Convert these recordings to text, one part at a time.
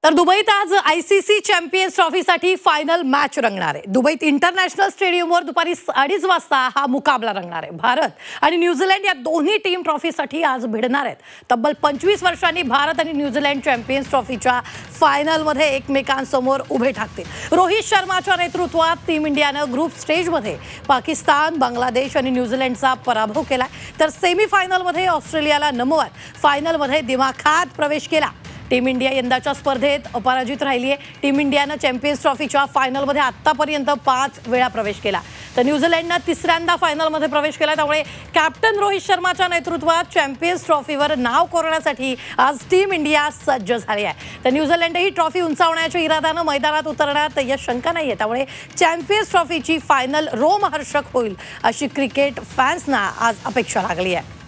तर दुबईत आज आयसीसी चॅम्पियन्स ट्रॉफीसाठी फायनल मॅच रंगणार आहे। दुबईत इंटरनॅशनल स्टेडियमवर दुपारी 2:30 वाजता हा मुकाबला रंगणार आहे। भारत आणि न्यूझीलंड या दोन्ही टीम ट्रॉफीसाठी आज भिडणार आहेत। तब्बल 25 वर्षांनी भारत आणि न्यूझीलंड चॅम्पियन्स ट्रॉफीच्या फायनलमध्ये एकमेकांसमोर उभे ठाकतील। रोहित शर्माच्या नेतृत्वात टीम इंडियाने ग्रुप स्टेजमध्ये पाकिस्तान, बांगलादेश आणि न्यूझीलंडचा पराभव केला, तर सेमीफायनलमध्ये ऑस्ट्रेलियाला नमवत फायनलमध्ये दिमाखात प्रवेश केला। टीम इंडिया यंदाच्या स्पर्धेत अपराजित राहिली आहे। टीम इंडियाने चॅम्पियन्स ट्रॉफीच्या फायनलमध्ये आतापर्यंत 5 वेळा प्रवेश केला, तर न्यूझीलंडने तिसऱ्यांदा फायनलमध्ये प्रवेश केला। त्यामुळे कॅप्टन रोहित शर्माच्या नेतृत्वात चॅम्पियन्स ट्रॉफीवर नाव कोरण्यासाठी आज टीम इंडिया सज्ज झाली आहे। तर न्यूझीलंड ही ट्रॉफी उंचावण्याच्या इराद्याने मैदानात उतरण्यात यश शंका नाहीये, त्यामुळे चॅम्पियन्स ट्रॉफीची फायनल रोमहर्षक होईल अशी क्रिकेट फॅन्सना आज अपेक्षा लागली आहे।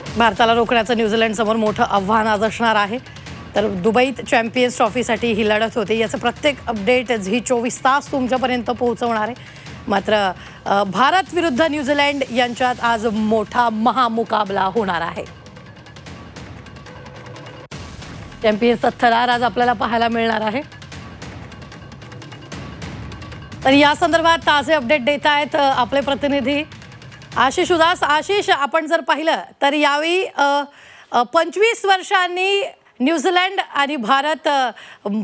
भारताला रोखण्याचं न्यूझीलंड समोर मोठं आव्हान आज असणार आहे। तर दुबईत चॅम्पियन्स ट्रॉफीसाठी ही लढत होती, याचं प्रत्येक अपडेट झी 24 तास तुमच्यापर्यंत पोहोचवणार आहे। मात्र भारत विरुद्ध न्यूझीलंड यांच्यात आज मोठा महामुकाबला होणार आहे। चॅम्पियन्सचा थरार आज आपल्याला पाहायला मिळणार आहे। तर या संदर्भात ताजे अपडेट देत आहेत आपले प्रतिनिधी आशिष उदास। आशिष, आपण जर पाहिलं तर यावेळी 25 वर्षांनी न्यूझीलंड आणि भारत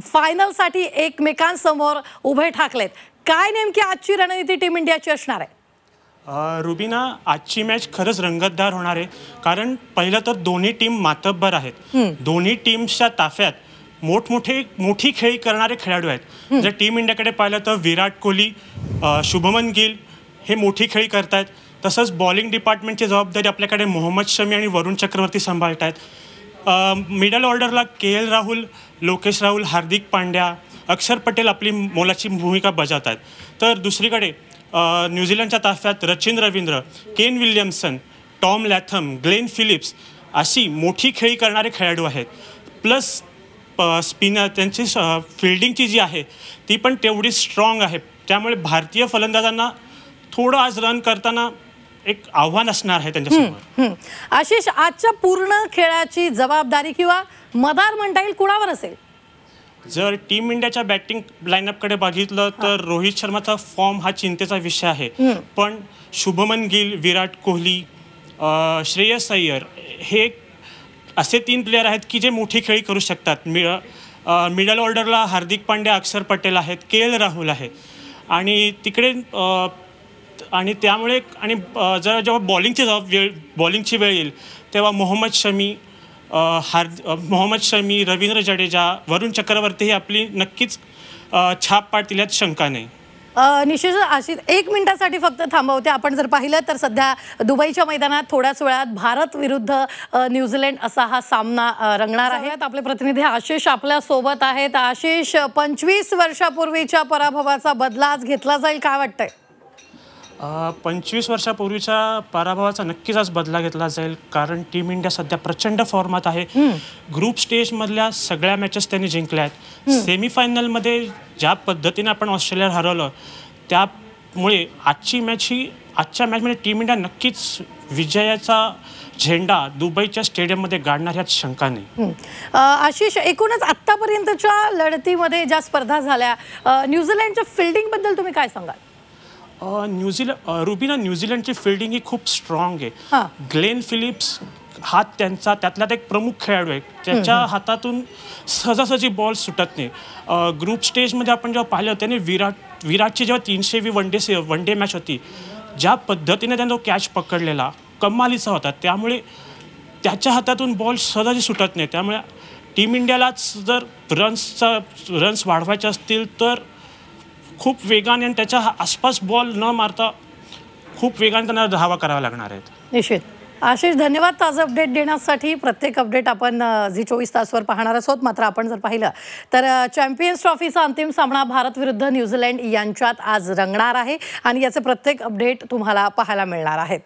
फायनलसाठी एकमेकांसमोर उभे ठाकलेत। काय नेमकी आजची रणनीती टीम इंडियाची असणार आहे? रुबीना, आजची मॅच खरंच रंगतदार होणार आहे, कारण पहिलं तर दोन्ही टीम मातब्बर आहेत। दोन्ही टीम्सच्या ताफ्यात मोठी खेळी करणारे खेळाडू आहेत। जर टीम इंडियाकडे पाहिलं तर विराट कोहली, शुभमन गिल हे मोठी खेळी करतायत। तसंच बॉलिंग डिपार्टमेंटची जबाबदारी आपल्याकडे मोहम्मद शमी आणि वरुण चक्रवर्ती सांभाळत आहेत। मिडल ऑर्डरला KL राहुल, लोकेश राहुल, हार्दिक पांड्या, अक्षर पटेल आपली मोलाची भूमिका बजावत आहेत। तर दुसरीकडे न्यूझीलंडच्या ताफ्यात Rachin Ravindra, Kane Williamson, Tom Latham, Glenn Phillips अशी मोठी खेळी करणारे खेळाडू आहेत। प्लस स्पिनर, त्यांची फिल्डिंगची जी आहे ती पण तेवढी स्ट्रॉंग आहे। त्यामुळे भारतीय फलंदाजांना थोडं आज रन करताना एक आव्हान असणार आहे त्यांच्यासमोर। आशिष, आजच्या पूर्ण खेळाची जबाबदारी किंवा मदार म्हणता येईल कुणावर असेल? जर टीम इंडियाच्या बॅटिंग लाईनअपकडे बघितलं तर रोहित शर्माचा फॉर्म हा चिंतेचा विषय आहे, पण शुभमन गिल, विराट कोहली, श्रेयस अय्यर हे असे 3 प्लेयर आहेत की जे मोठी खेळी करू शकतात। मिडल ऑर्डरला हार्दिक पांड्या, अक्षर पटेल आहेत, KL राहुल आहे, आणि तिकडे आणि त्यामुळे आणि जेव्हा बॉलिंगची वेळ येईल तेव्हा मोहम्मद शमी, रवींद्र जडेजा, वरुण चक्रवर्ती ही आपली नक्कीच छाप पाडतील यात शंका नाही। निश्चित आशिष, 1 मिनिटासाठी फक्त थांबवते। आपण जर पाहिलं तर सध्या दुबईच्या मैदानात थोड्याच वेळात भारत विरुद्ध न्यूझीलंड असा हा सामना रंगणार आहे। आपले प्रतिनिधी आशिष आपल्या सोबत आहेत। आशिष, 25 वर्षापूर्वीच्या पराभवाचा बदला आज घेतला जाईल, काय वाटतंय? 25 वर्षापूर्वीच्या पराभवाचा नक्कीच आज बदला घेतला जाईल, कारण टीम इंडिया सध्या प्रचंड फॉर्मात आहे। ग्रुप स्टेजमधल्या सगळ्या मॅचेस त्यांनी जिंकल्या आहेत। सेमीफायनलमध्ये ज्या पद्धतीने आपण ऑस्ट्रेलिया हरवलं, त्यामुळे आजच्या मॅचमध्ये टीम इंडिया नक्कीच विजयाचा झेंडा दुबईच्या स्टेडियममध्ये गाडणार यात शंका नाही। आशिष, एकूणच आतापर्यंतच्या लढतीमध्ये ज्या स्पर्धा झाल्या, न्यूझीलंडच्या फिल्डिंगबद्दल तुम्ही काय सांगाल? रुबीना, न्यूझीलंडची फिल्डिंग ही खूप स्ट्रॉंग आहे। ग्लेन फिलिप्स हा त्यातला एक प्रमुख खेळाडू आहे, त्याच्या हातातून सहजासहजी बॉल सुटत नाही। ग्रुप स्टेजमध्ये आपण जेव्हा पाहिलं त्याने विराटची जेव्हा 300वी वन डे मॅच होती, ज्या पद्धतीने त्याने तो कॅच पकडलेला कमालीचा होता, त्यामुळे त्याच्या हातातून बॉल सहजासहजी सुटत नाही। त्यामुळे टीम इंडियालाच जर रन्स वाढवायचे असतील तर खूप वेगाने आणि त्याच्या आसपास बॉल न मारता खूप वेगाने त्यांना धावा करावा लागणार आहेत। निश्चित। आशिष, धन्यवाद ताजं अपडेट देण्यासाठी। प्रत्येक अपडेट आपण झी 24 तासवर पाहणार आहोत। मात्र आपण जर पाहिलं तर चॅम्पियन्स ट्रॉफीचा अंतिम सामना भारत विरुद्ध न्यूझीलंड यांच्यात आज रंगणार आहे, आणि याचे प्रत्येक अपडेट तुम्हाला पाहायला मिळणार आहेत।